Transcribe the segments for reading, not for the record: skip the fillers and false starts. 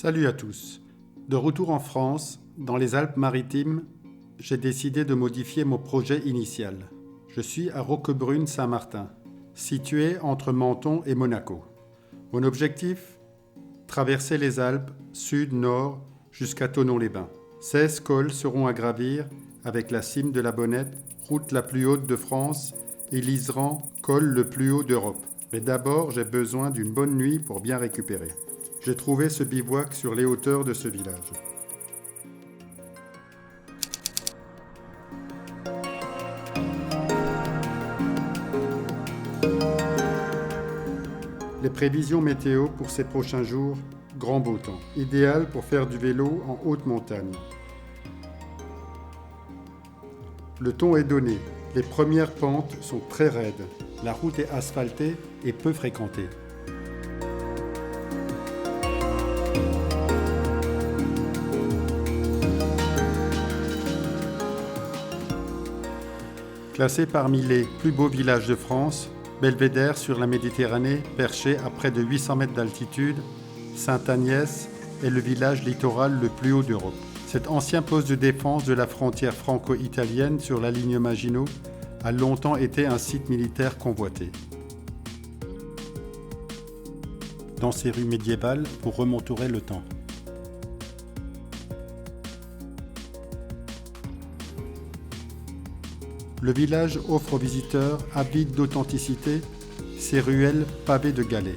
Salut à tous. De retour en France, dans les Alpes-Maritimes, j'ai décidé de modifier mon projet initial. Je suis à Roquebrune-Saint-Martin, situé entre Menton et Monaco. Mon objectif ? Traverser les Alpes, sud-nord, jusqu'à Thonon-les-Bains. 16 cols seront à gravir, avec la cime de la Bonnette, route la plus haute de France, et l'Iseran, col le plus haut d'Europe. Mais d'abord, j'ai besoin d'une bonne nuit pour bien récupérer. J'ai trouvé ce bivouac sur les hauteurs de ce village. Les prévisions météo pour ces prochains jours, grand beau temps, idéal pour faire du vélo en haute montagne. Le ton est donné, les premières pentes sont très raides, la route est asphaltée et peu fréquentée. Classé parmi les plus beaux villages de France, belvédère sur la Méditerranée, perché à près de 800 mètres d'altitude, Sainte-Agnès est le village littoral le plus haut d'Europe. Cet ancien poste de défense de la frontière franco-italienne sur la ligne Maginot a longtemps été un site militaire convoité. Dans ces rues médiévales, vous remonterez le temps. Le village offre aux visiteurs, avides d'authenticité, ses ruelles pavées de galets.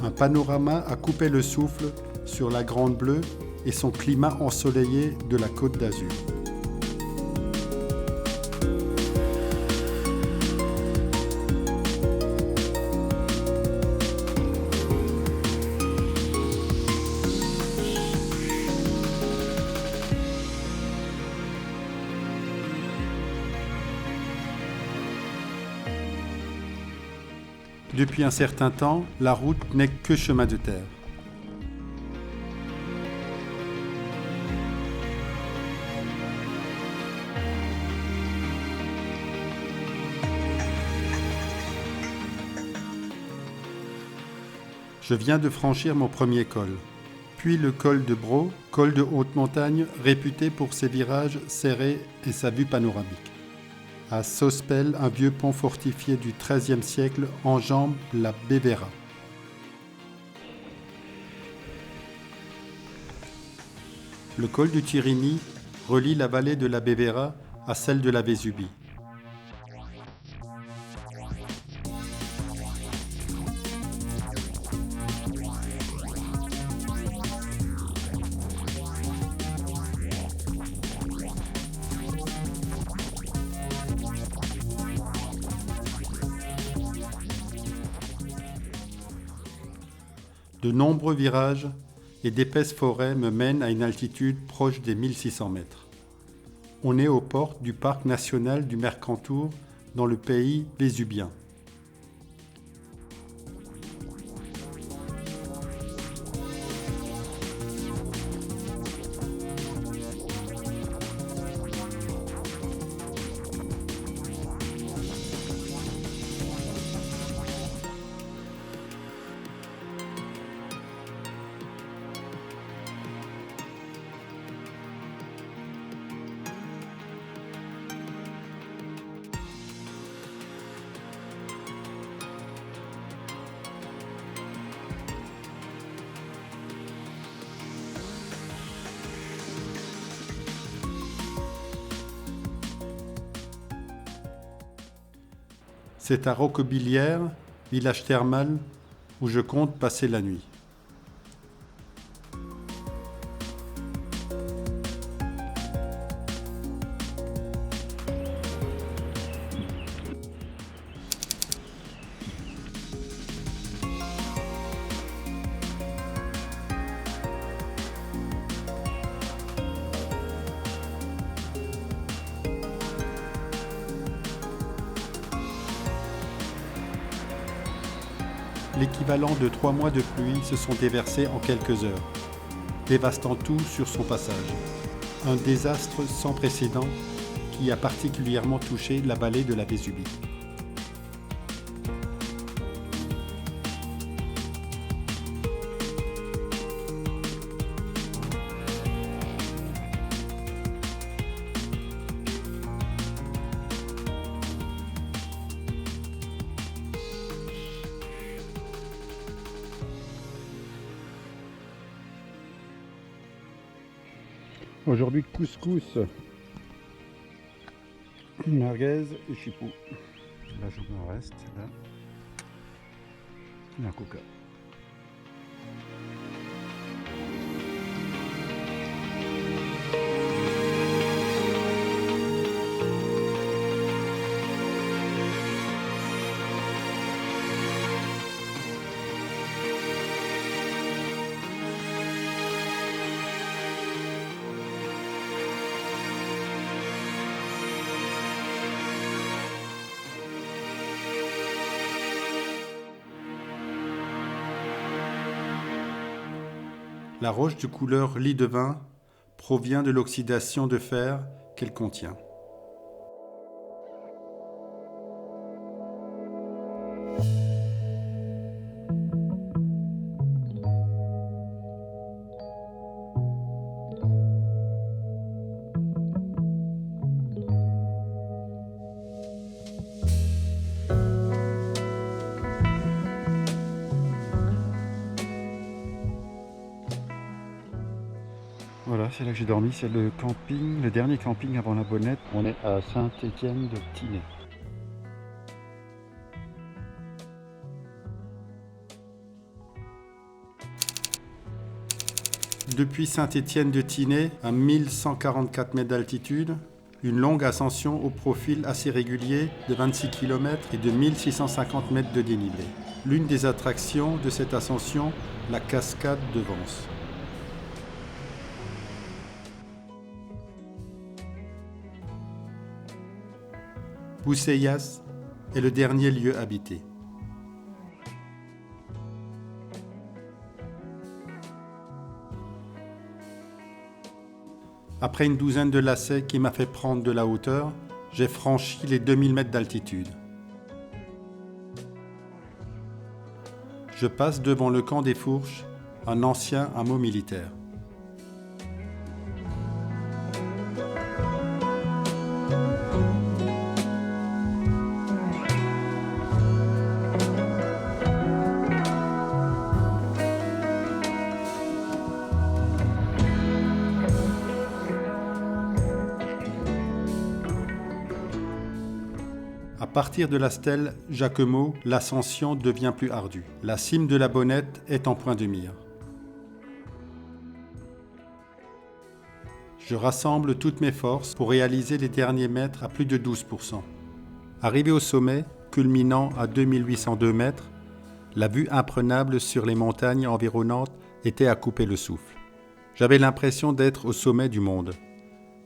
Un panorama à couper le souffle sur la Grande Bleue et son climat ensoleillé de la Côte d'Azur. Depuis un certain temps, la route n'est que chemin de terre. Je viens de franchir mon premier col, puis le col de Braux, col de haute montagne réputé pour ses virages serrés et sa vue panoramique. À Sospel, un vieux pont fortifié du XIIIe siècle enjambe la Bévéra. Le col du Tirigny relie la vallée de la Bévéra à celle de la Vésubie. De nombreux virages et d'épaisses forêts me mènent à une altitude proche des 1600 mètres. On est aux portes du parc national du Mercantour dans le pays vésubien. C'est à Roquebillière, village thermal, où je compte passer la nuit. L'équivalent de 3 mois de pluie se sont déversés en quelques heures, dévastant tout sur son passage. Un désastre sans précédent qui a particulièrement touché la vallée de la Vésubie. Aujourd'hui, couscous, merguez et chipou. Là, je me reste, là. Et un coca. La roche de couleur lit de vin provient de l'oxydation de fer qu'elle contient. Voilà, c'est là que j'ai dormi, c'est le camping, le dernier camping avant la Bonnette. On est à Saint-Étienne-de-Tinée. Depuis Saint-Étienne-de-Tinée, à 1144 mètres d'altitude, une longue ascension au profil assez régulier de 26 km et de 1650 mètres de dénivelé. L'une des attractions de cette ascension, la cascade de Vence. Bouceillas est le dernier lieu habité. Après une douzaine de lacets qui m'a fait prendre de la hauteur, j'ai franchi les 2000 mètres d'altitude. Je passe devant le camp des Fourches, un ancien hameau militaire. À partir de la stèle Jacquemot, l'ascension devient plus ardue. La cime de la Bonnette est en point de mire. Je rassemble toutes mes forces pour réaliser les derniers mètres à plus de 12%. Arrivé au sommet, culminant à 2802 mètres, la vue imprenable sur les montagnes environnantes était à couper le souffle. J'avais l'impression d'être au sommet du monde.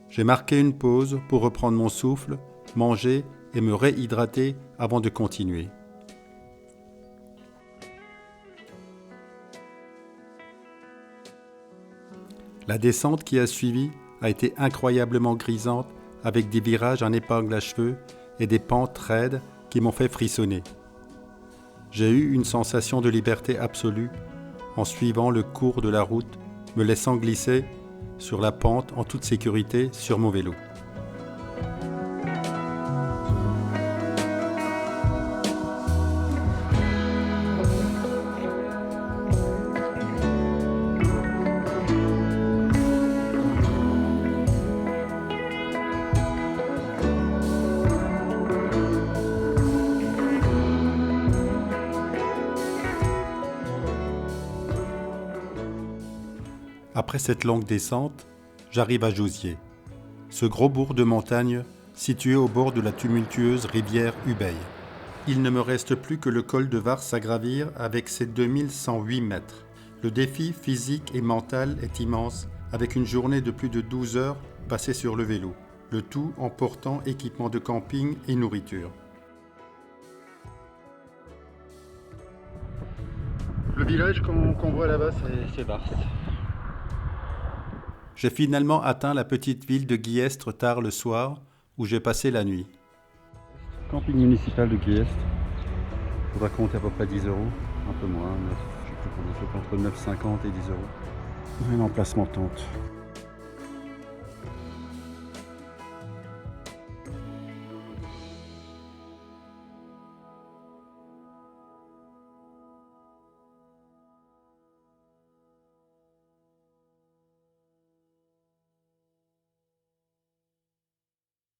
J'ai marqué une pause pour reprendre mon souffle, manger et me réhydrater avant de continuer. La descente qui a suivi a été incroyablement grisante avec des virages en épingle à cheveux et des pentes raides qui m'ont fait frissonner. J'ai eu une sensation de liberté absolue en suivant le cours de la route, me laissant glisser sur la pente en toute sécurité sur mon vélo. Après cette longue descente, j'arrive à Jauziers, ce gros bourg de montagne situé au bord de la tumultueuse rivière Ubeil. Il ne me reste plus que le col de Vars à gravir avec ses 2108 mètres. Le défi physique et mental est immense avec une journée de plus de 12 heures passée sur le vélo, le tout en portant équipement de camping et nourriture. Le village qu'on voit là-bas, c'est Vars. J'ai finalement atteint la petite ville de Guillestre tard le soir, où j'ai passé la nuit. Camping municipal de Guillestre. Il faudra compter à peu près 10 €, un peu moins, je sais plus combien, entre 9,50 et 10 €. Un emplacement tente.